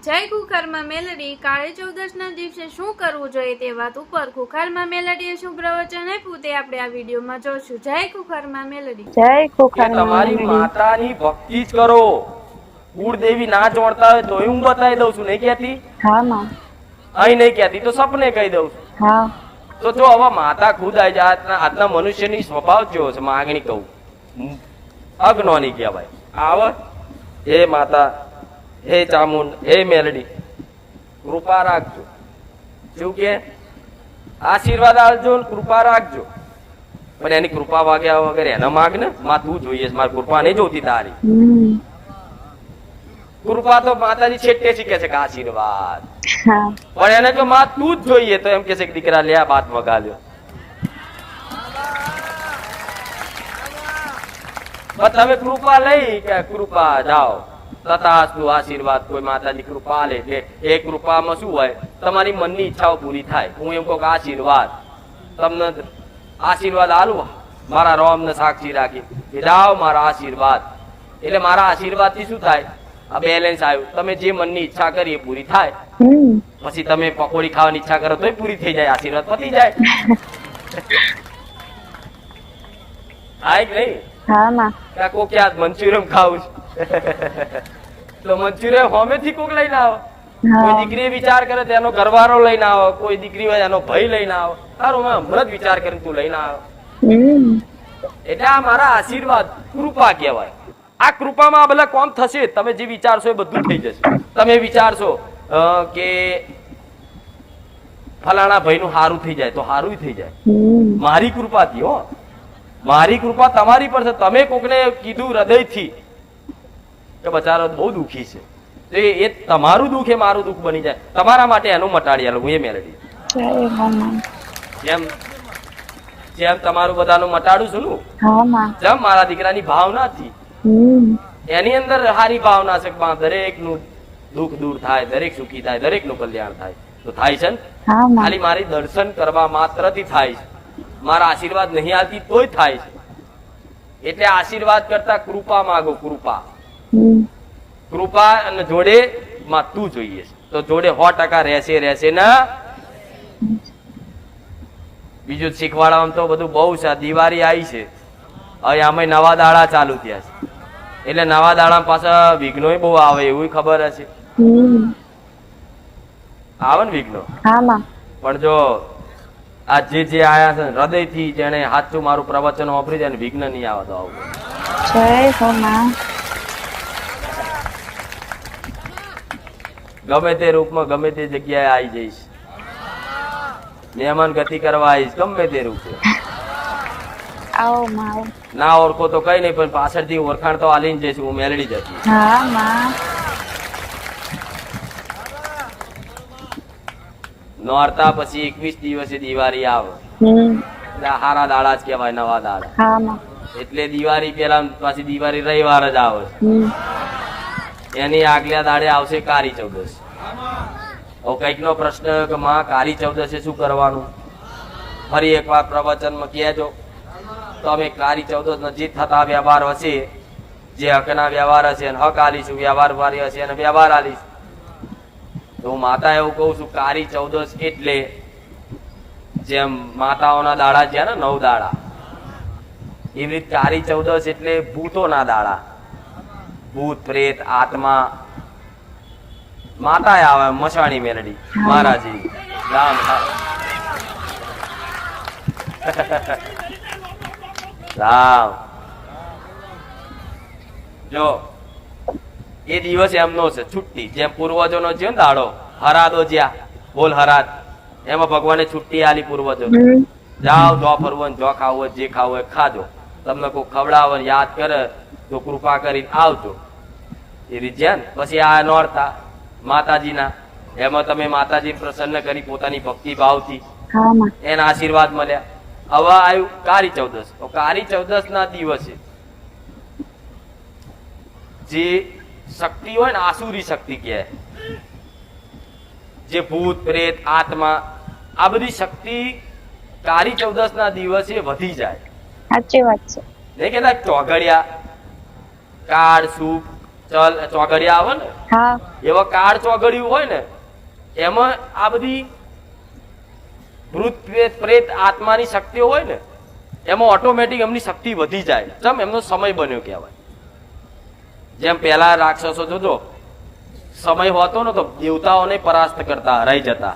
જય ખુખારમાં મેલડી કાળી ચૌદશના દિવસે શું કરવું જોઈએ તે વાત ઉપર ખુખારમાં મેલડીએ શું પ્રવચન આપ્યું તે આપણે આ વિડીયોમાં જોશું. જય ખુખારમાં મેલડી. જય ખુખારમાં તમારી માતાની ભક્તિ જ કરો. કુળદેવી ના જોડતા હોય તો હું બતાવી દઉં છું, નહીં કહેતી? હા માં. અહીં નહીં કહેતી તો સપને કહી દઉં છું. હા તો જો હવે માતા ખુદ આવી જાય, આજના મનુષ્યની સ્વભાવ કેવો છે, માગણી કહું અજ્ઞાની કહેવાય. આવ હે માતા, હે ચામુંડ, હે મેલડી, કૃપા રાખજો. શું કે આશીર્વાદ આપજો, કૃપા રાખજો. પણ એની કૃપા વાગ્યા વગર એના માગ ને માં તું જોઈએ, મારી કૃપા નહીં જોતી તારી. કૃપા તો માતાજી છેટે શીખે છે કે આશીર્વાદ, પણ એને જો માં તું જ જોઈએ તો એમ કે છે કે દીકરા લે આ બાત મગાલ્યો. તમે કૃપા લઈ કે કૃપા જાઓ તથાસ્તુ આશીર્વાદ. કોઈ માતાજી કૃપા લે કે એ કૃપામાં શું હોય, તમારી મનની ઈચ્છાઓ પૂરી થાય. હું એમ કહું કે આશીર્વાદ તમને આશીર્વાદ આલું, મારા રોમ ને સાક્ષી રાખી કે જાઓ મારા આશીર્વાદ. એટલે મારા આશીર્વાદ થી શું થાય, આ બેલેન્સ આવ્યું. તમે જે મનની ઈચ્છા કરી એ પૂરી થાય. પછી તમે પકોડી ખાવાની ઈચ્છા કરો તોય પૂરી થઈ જાય, આશીર્વાદ પતી જાય. થાય કે નહીં? હા માં. કોક યાદ મંચુરિયમ ખાવું છે તો મંચુરિયમ હોમેથી કોક લઈને આવો. કોઈ દીકરી વિચાર કરે તો એનો ઘરવાળો લઈને આવો, કોઈ દીકરી હોય એનો ભાઈ લઈને આવો. સારું, મેં હમણાં જ વિચાર કરીને તું લઈને આવો. એટલે આ મારા આશીર્વાદ કૃપા કહેવાય. આ કૃપામાં આ બધા કોમ થશે. તમે જે વિચારશો એ બધું થઈ જશે. તમે વિચારશો કે ફલાણા ભાઈ નું સારું થઈ જાય તો સારું થઈ જાય, મારી કૃપાથી. હો, મારી કૃપા તમારી પર છે. તમે કોકને કીધું હૃદયથી કે બચારો બહુ દુઃખી છે, તો એ તમારું દુઃખ એ મારું દુઃખ બની જાય. તમારા માટે એનું મટાડી આલું હું, એ મેલડી. જેમ જેમ તમારું બધાનું મટાડું છું ને, જેમ મારા દીકરાની ભાવના હતી એની અંદર સારી ભાવના છે, દરેક નું દુઃખ દૂર થાય, દરેક સુખી થાય, દરેક નું કલ્યાણ થાય. તો થાય છે ને, ખાલી મારી દર્શન કરવા માત્રથી થાય છે. મારા આશીર્વાદ નહીં આવતી તોય થાય છે. એટલે આશીર્વાદ કરતા કૃપા માંગો. કૃપા કૃપા અને જોડે માં તું જોઈએ તો જોડે 100% રહેશે ના. બીજું શીખવાડવાનું તો બધું બહુ છે. દિવાળી આવી છે, હવે આમાં નવા દાડા ચાલુ થયા છે. એટલે નવા દાડા પાછા વિઘ્નો બહુ આવે એવું ખબર હશે. આવે ને વિઘ્નો? પણ જો આ જે આયા છે હૃદય થી, જેને સાચું મારું પ્રવચન વાપરી જાય વિઘ્ન નહીં આવે તો આવું. ગમે તે રૂપમાં ગમે તે જગ્યાએ આવી જઈશ, મહેમાન ગતિ કરવા આવીશ, ગમે તે રૂપે. ના ઓળખો તો કઈ નહીં, પણ પાછળથી ઓળખાણ તો આલીને જઈશ. હું મેલડી જતી. નોરતા પછી 21 દિવસે દિવાળી આવે, એટલે હારા દાડા જ કહેવાય, નવા દાડા. એટલે દિવાળી પેલા પાછી દિવાળી રવિવાર જ આવે. એની આગલા દાડે આવશે કાળી ચૌદશ. હવે કઈક નો પ્રશ્ન કે માં કાળી ચૌદશે શું કરવાનું, ફરી એકવાર પ્રવચનમાં કહેજો. તો અમે કાળી ચૌદશ જે થતા વ્યવહાર હશે, જે હકના વ્યવહાર હશે એને હક આલીશું, વ્યવહાર વાળી હશે એને વ્યવહાર આલીશ. તો હું માતા એવું કઉ છું, કાળી ચૌદશ એટલે જેમ માતાઓના દાડા છે ને 9 દાડા, એવી રીતે કાળી ચૌદશ એટલે ભૂતોના દાડા. ભૂત પ્રેત આત્મા માતા આવે, મસાણી મેલડી મહારાજી રામ. રામ જો એ દિવસ એમનો છે છુટ્ટી. જેમ પૂર્વજોનો છે ને દાડો હરાદો જ્યાં બોલ હરાદ, એમાં ભગવાને છુટ્ટી આલી પૂર્વજો. જાઓ જો ફરવું, જો ખાવું હોય, જે ખાવું હોય ખાજો. તમને કોઈ ખવડાવે યાદ કરે તો કૃપા કરીને આવજો. એ રીતે પછી આ નોરતા માતાજીના, એમાં તમે માતાજી પ્રસન્ન કરી પોતાની ભક્તિ ભાવથી એના આશીર્વાદ મળ્યા. હવે આવ્યું કાળી ચૌદશ. તો કાળી ચૌદશ ના દિવસે જે શક્તિ હોય ને, આસુરી શક્તિ કહે, જે ભૂત પ્રેત આત્મા, આ બધી શક્તિ કાળી ચૌદશ ના દિવસે વધી જાય. સાચી વાત છે. નહીં કેતા ચોઘડિયા કાળ સૂપ ચોગડિયા આવે ને, એવા કાળ ચોગડિયું હોય ને, એમાં આ બધી ભૂત પ્રેત આત્માની શક્તિઓ હોય ને, એમાં ઓટોમેટિક એમની શક્તિ વધી જાય. જેમ એમનો સમય બન્યો કહેવાય. જેમ પેલા રાક્ષસો જોજો સમય હોતો ને તો દેવતાઓને પરાસ્ત કરતા, હરાઈ જતા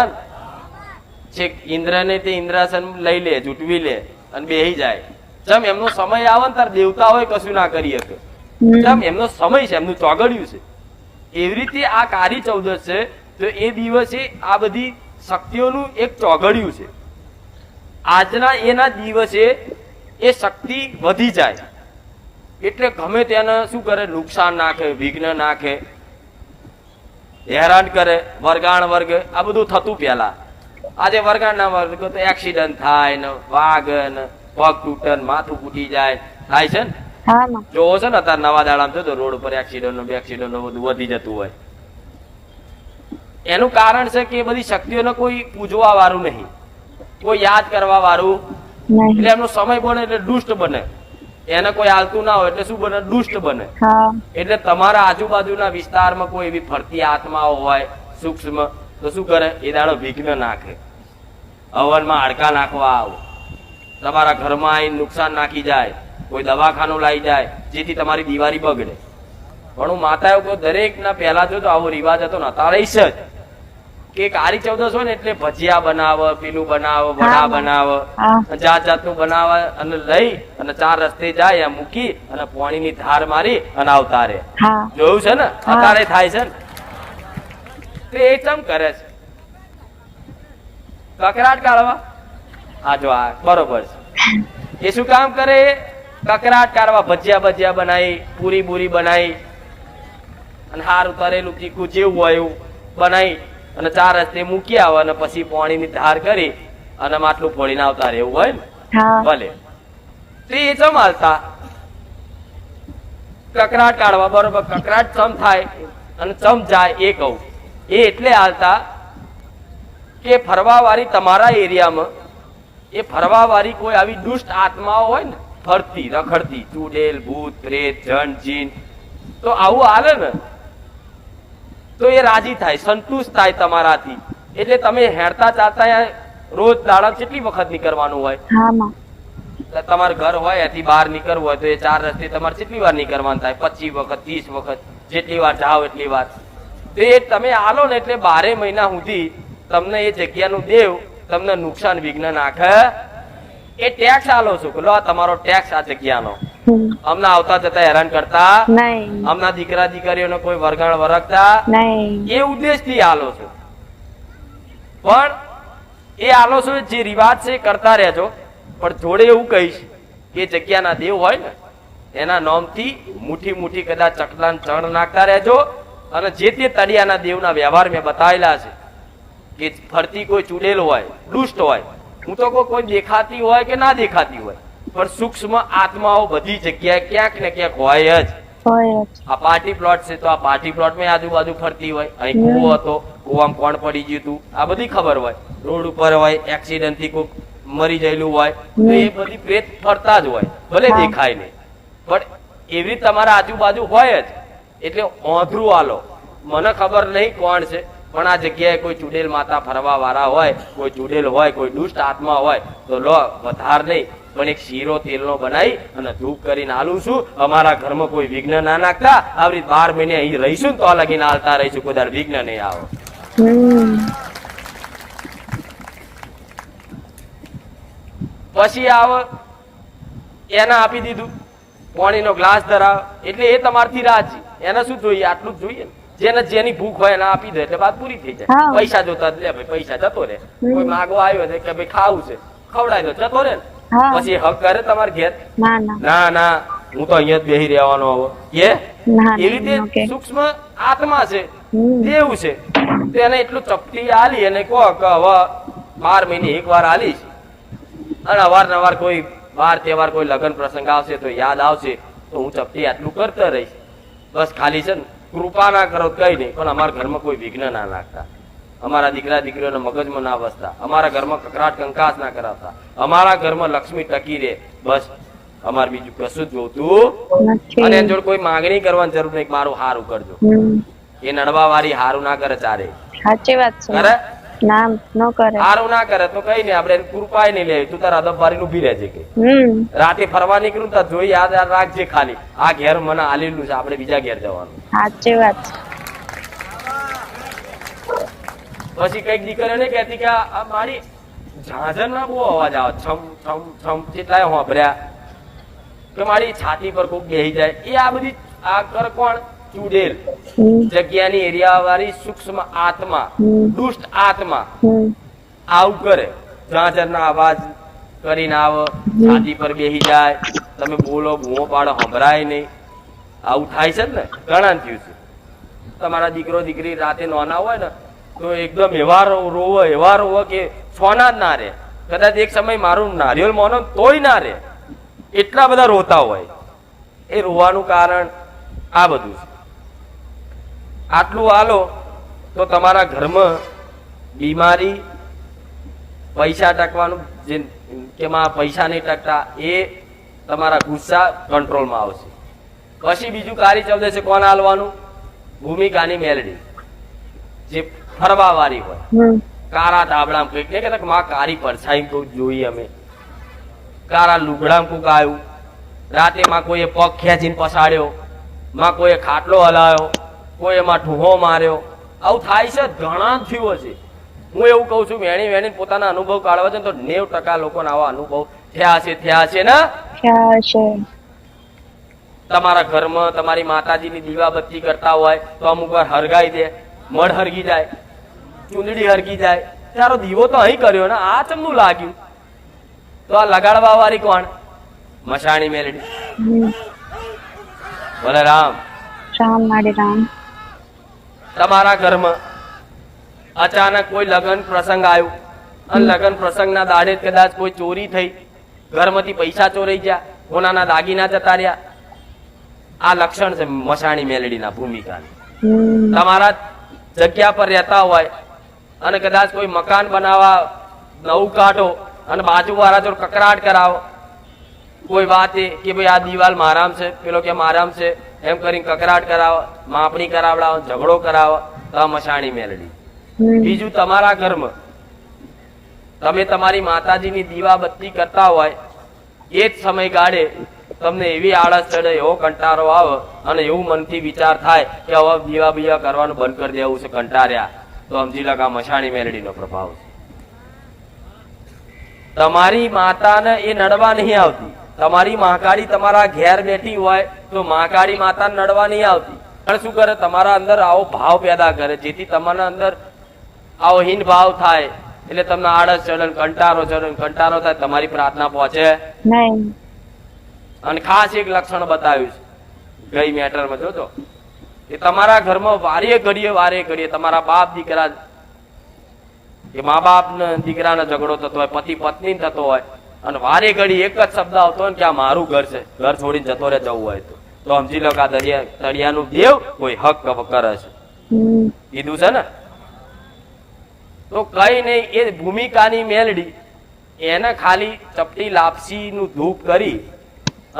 ને. છેક ઇન્દ્રને તે ઇન્દ્રાસન લઈ લે, જૂટવી લે અને બેહી જાય. જેમ એમનો સમય આવે ને ત્યારે દેવતાઓ કશું ના કરી શકે. જેમ એમનો સમય છે, એમનું ચોગડિયું છે, એવી રીતે આ કાળી ચૌદશ છે. તો એ દિવસે આ બધી શક્તિઓનું એક ચોગડિયું છે. આજના એના દિવસે એ શક્તિ વધી જાય એટલે ગમે તેને શું કરે, નુકસાન નાખે, વિઘ્ન નાખે, હેરાન કરે. વર્ગાણ વર્ગ આ બધું થતું પેલા. આજે વર્ગાણના વર્ગ તો એક્સિડન્ટ થાય ને, વાઘ ને, પગ તૂટે, માથું ફૂટી જાય, થાય છે ને. જોવો છે ને અત્યારે નવા દાડામાં તો રોડ ઉપર એક્સિડન્ટ બધું વધી જતું હોય. એનું કારણ છે કે એ બધી શક્તિઓને કોઈ પૂજવા વાળું નહીં, કોઈ યાદ કરવા વાળું. એટલે એમનો સમય બને એટલે દુષ્ટ બને. એને કોઈ હાલતું ના હોય એટલે શું બને, દુષ્ટ બને. એટલે તમારા આજુબાજુના વિસ્તારમાં કોઈ એવી ફરતી આત્માઓ હોય સૂક્ષ્મ, તો શું કરે, એ દાડો વિઘ્ન નાખે. હવનમાં હાડકા નાખવા આવો, તમારા ઘરમાં આવીને નુકસાન નાખી જાય, કોઈ દવાખાનું લાવી જાય, જેથી તમારી દિવાળી બગડે. પણ હું માતા એવું દરેક ના પહેલા જો તો આવો રિવાજ હતો ને, અત્યારે જ કે કાળી ચૌદશ હોય ને એટલે ભજીયા બનાવે, પેલું બનાવે, વડા બનાવે, જાત જાતનું બનાવે અને લઈ અને 4 રસ્તે જાય, મૂકી અને પાણીની ધાર મારી અને આવતા રે. જોયું છે ને, અત્યારે થાય છે ને. તો એ ચમ કરે છે, કકરાટ કાઢવા. આ જો આ બરોબર છે. એ શું કામ કરે, કકરાટ કાઢવા. ભજીયા બનાવી, પૂરી બુરી બનાવી અને હારું તરેલું તીખું જેવું હોય એવું બનાવી અને 4 રસ્તે મૂકી આવે અને પછી પાણીની ધાર કરી અને માટલું ફોડીને આવતા રહેવું હોય ને, ભલે. તો એ ચમ હાલતા કકરાટ કાઢવા. બરોબર, કકરાટ ચમ થાય અને ચમ જાય એ કહું. એ એટલે હાલતા કે ફરવા વાળી તમારા એરિયામાં એ ફરવા વાળી કોઈ આવી દુષ્ટ આત્માઓ હોય ને, ફરતી રખડતી, ચુડેલ, ભૂત, પ્રેત, જન, જીન, તો આવું હાલે ને તો એ રાજી થાય, સંતુષ્ટ થાય તમારાથી. એટલે તમે હેરતા ચાલતા રોજ દાડા કેટલી વખત નીકળવાનું હોય, તમારું ઘર હોય એથી બહાર નીકળવું હોય તો એ 4 રસ્તે તમારે કેટલી વાર નીકળવાનું થાય, 25 વખત 30 વખત, જેટલી વાર જાઓ એટલી વાર. તો એ તમે આલો ને એટલે 12 મહિના સુધી તમને એ જગ્યાનું દેવ તમને નુકસાન વિઘ્ન નાખે. એ ટેક્સ આલો છો, લો તમારો ટેક્સ આ જગ્યાનો. અમને આવતા જતા હેરાન કરતા, અમના દીકરા દીકરીઓને કોઈ વરગાણ વરગતા, એ ઉદ્દેશ થી આલો છો. પણ એ આલો છો જે રિવાજ છે કરતા રહેજો. પણ જોડે એવું કહીશ કે જગ્યાના દેવ હોય ને એના નામથી મુઠ્ઠી કદાચ ચકલાન ચણ નાખતા રહેજો. અને જે તે તળિયાના દેવના વ્યવહાર મેં બતાવેલા છે કે ફરતી કોઈ ચુડેલ હોય, દુષ્ટ હોય, હું તો કોઈ દેખાતી હોય કે ના દેખાતી હોય, પણ સૂક્ષ્મ આત્માઓ બધી જગ્યાએ ક્યાંક ને ક્યાંક હોય જ. આ પાર્ટી પ્લોટ છે તો આ પાર્ટી પ્લોટ માં આજુબાજુ ફરતી હોય. અહીં કૂવો હતો, કૂવામાં કોણ પડી ગયું હતું, આ બધી ખબર હોય. રોડ ઉપર હોય, એક્સિડન્ટ થી કોઈ મરી ગયેલું હોય, તો એ બધી પ્રેત ફરતા જ હોય, ભલે દેખાય નહીં, પણ એવી તમારા આજુબાજુ હોય જ. એટલે ઓંધરું આલો. મને ખબર નહીં કોણ છે, પણ આ જગ્યાએ કોઈ ચુડેલ માતા ફરવા વાળા હોય, કોઈ ચુડેલ હોય, કોઈ દુષ્ટ આત્મા હોય તો લો, વધાર નહીં પણ એક શીરો તેલનો બનાવી અને ધૂપ કરીને આલું છું. અમારા ઘરમાં કોઈ વિઘ્ન ના નાખતા. આવી 12 મહિને અહીં રહીશું ને તો લગીને હાલતા રહીશું, કોઈ દર વિઘ્ન નહીં આવો. પછી આવો એને આપી દીધું, પાણીનો ગ્લાસ ધરાવ, એટલે એ તમારથી રાજી. એને શું જોઈએ, આટલું જ જોઈએ. જેને જેની ભૂખ હોય એને આપી દે એટલે વાત પૂરી થઈ જાય. પૈસા જોતા લે ભાઈ, પૈસા જતો રે. કોઈ માગવા આવ્યો છે કે ભાઈ ખાવું છે, ખવડાવી દો, જતો રે. પછી હક કરે તમારે ઘેર? ના ના, હું તો અહીંયા જ બેસી રહેવાનો હવે. એવી રીતે સૂક્ષ્મ આત્મા છે, દેવ છે. તેને એટલું ચપટી આલી અને કહો કે હવે 12 મહિને એક વાર આલીશ અને અવારનવાર કોઈ વાર તહેવાર, કોઈ લગ્ન પ્રસંગ આવશે તો યાદ આવશે તો હું ચપટી આટલું કરતા રહીશ. બસ ખાલી છે ને કૃપા ના કરો કઈ નહીં, પણ અમારા ઘરમાં કોઈ વિઘ્ન ના નાખતા, અમારા દીકરા દીકરીઓને મગજમાં ના વસતા, અમારા ઘરમાં કકરાટ કંકાસ ના કરાવતા, અમારા ઘરમાં લક્ષ્મી ટકી રહે. બસ અમારે બીજું કશું જ જોતું અને એની જોડે કોઈ માંગણી કરવાની જરૂર નહીં, મારું હારું કરજો. એ નડવા વાળી હારું ના કરે ચારે. સાચી વાત છે. કરે ના નો કરે. હારું ના કરે તો કઈ નહીં, આપણે કૃપાય નહીં લે. તું તારા અદબ વાળી ઉભી રહેજે કે રાતે ફરવા નીકળું તો જોઈ યાદ રાખજે ખાલી આ ઘેર મને આલેલું છે, આપણે બીજા ઘેર જવાનું. સાચી વાત. પછી કઈક દીકરીઓ ને કહેતી કે આ મારી ઝાંઝર ના બહુ અવાજ આવે, છમ છમ છમ કેટલાય હોંભર્યા કે મારી છાતી પર કોક બેહી જાય. એ આ બધી આ કર કોણ? ચુડેલ જગ્યાની એરિયા વાળી સૂક્ષ્મ આત્મા, દુષ્ટ આત્મા આવું કરે. ઝાંઝર ના અવાજ કરીને આવે, છાતી પર બેહી જાય, તમે બોલો ભૂવો પાડો સંભળાય નહીં. આવું થાય છે ને, ઘણા થયું છે. તમારા દીકરો દીકરી રાતે નોના હોય ને તો એકદમ એવા રોવો કે સોના જ ના રે. કદાચ એક સમય મારું નારિયેલ મોનો તોય ના રે, એટલા બધા રોતા હોય. એ રોવાનું કારણ આ બધું છે. આટલું હાલો તો તમારા ઘરમાં બીમારી, પૈસા ટકવાનું જે કે પૈસા નહીં ટકતા, એ તમારા ગુસ્સા કંટ્રોલમાં આવશે. પછી બીજું કાળી ચૌદસે કોણ હાલવાનું? ભૂમિકાની મેલડી, જે ફરવા વાળી હોય. કારા ધાબળામાં કઈક નહીં કહેતા માં કારી પરછાઈ કોઈ જોઈ અમે, કારા લુગડામાં કોક આવ્યું, રાતે માં કોઈએ પગ ખેંચીને પસાડ્યો, માં કોઈએ ખાટલો હલાયો, કોઈ એમાં ઠૂહો માર્યો. આવું થાય છે, ઘણા થયું છે. હું એવું કઉ છું, વેણી વેણી પોતાના અનુભવ કાઢવા છે તો 90% લોકોને આવા અનુભવ થયા છે ને. તમારા ઘરમાં તમારી માતાજીની દીવાબત્તી કરતા હોય તો અમુક વાર હરગાઈ દે, મઢ હરગી જાય, ચૂંદડી હરગી જાય. તારો દીવો તો અહીં કર્યો ને, આ ચમનું લાગ્યું? તો આ લગાડવા વાળી કોણ? મશાણી મેલડી. બોલે રામ રામ. તમારા ઘરમાં અચાનક કોઈ લગ્ન પ્રસંગ આવ્યો અને લગ્ન પ્રસંગના દાડે કદાચ કોઈ ચોરી થઈ, ઘરમાંથી પૈસા ચોરાઈ ગયા, કોનાના દાગીના જતા રહ્યા. આ લક્ષણ છે મશાણી મેલડીના ભૂમિકાની. તમારા જગ્યા પર રહેતા હોય અને કદાચ કોઈ મકાન બનાવવા નવું કાઢો અને બાજુ વાળા જોડે કકરાટ કરાવો, કોઈ વાત કે ભાઈ આ દિવાલ મારામ છે, પેલો કે મારામ છે, એમ કરીને કકરાટ કરાવો, માપણી કરાવડાવો, ઝઘડો કરાવો, તો મશાણી મેલડી. બીજું, તમારા ઘરમાં તમે તમારી માતાજીની દીવાબત્તી કરતા હોય એ જ સમયગાળે તમને એવી આળસ ચડે, એવો કંટાળો આવે અને એવું મનથી વિચાર થાય કે હવે દીવા બીવા કરવાનું બંધ કરી દેવું છે, કંટાળ્યા, તો સમજી લો કે આ મશાણી મેલડીનો પ્રભાવ છે. તમારી માતાને એ નડવા નહીં આવતી. તમારી મહાકાળી તમારા ઘેર બેઠી હોય તો મહાકાળી માતા નડવા નહીં આવતી. પણ શું કરે? તમારા અંદર આવો ભાવ પેદા કરે, જેથી તમારા અંદર આવો હીન ભાવ થાય, એટલે તમને આળસ ચડે, કંટાળો થાય, તમારી પ્રાર્થના પહોંચે નહીં. અને ખાસ એક લક્ષણ બતાવ્યું છે ગઈ મેટરમાં, જોજો, કે તમારા ઘરમાં વારે ઘડીએ તમારા બાપ દીકરા કે મા બાપ ને દીકરાનો ઝઘડો થતો હોય, પતિ પત્ની થતો હોય, અને વારે ઘડી એક જ શબ્દ આવતો હોય કે આ મારું ઘર છે, ઘર છોડીને જતો રહે જવું હોય તો સમજી લો કે આ તળિયાનું દેવ કોઈ હક કરે છે. કીધું છે ને. તો કઈ નહીં, એ ભૂમિકાની મેલડી એને ખાલી ચપટી લાપસી નું ધૂપ કરી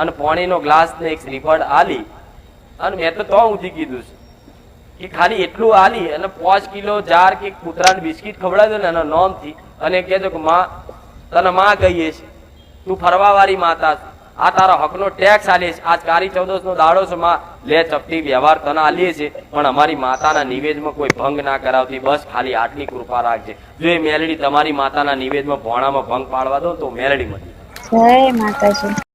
અને પાણીનો ગ્લાસ ને એક શ્રીફળ આલી, અને મેં તો ઊંધી કીધું છે કે ખાલી એટલું આલી અને 5 કિલો જાર કે કૂતરાને બિસ્કીટ ખવડાવી દો ને એના નોમથી, અને કહેજો કે માં તને માં કહીએ છે, તું ફરવા વાળી માતા છે, આ તારા હકનો ટેક્સ આલીએ છે, આજ કાળી ચૌદસ નો દાડો છે, માં લે ચપટી વ્યવહાર તને આલીએ છે, પણ અમારી માતાના નિવેદમાં કોઈ ભંગ ના કરાવતી, બસ ખાલી આટલી કૃપા રાખજે. જો એ મેલડી તમારી માતાના નિવેદમાં ભોણામાં ભંગ પાડવા દો તો મેલડી મળી. જય માતાજી.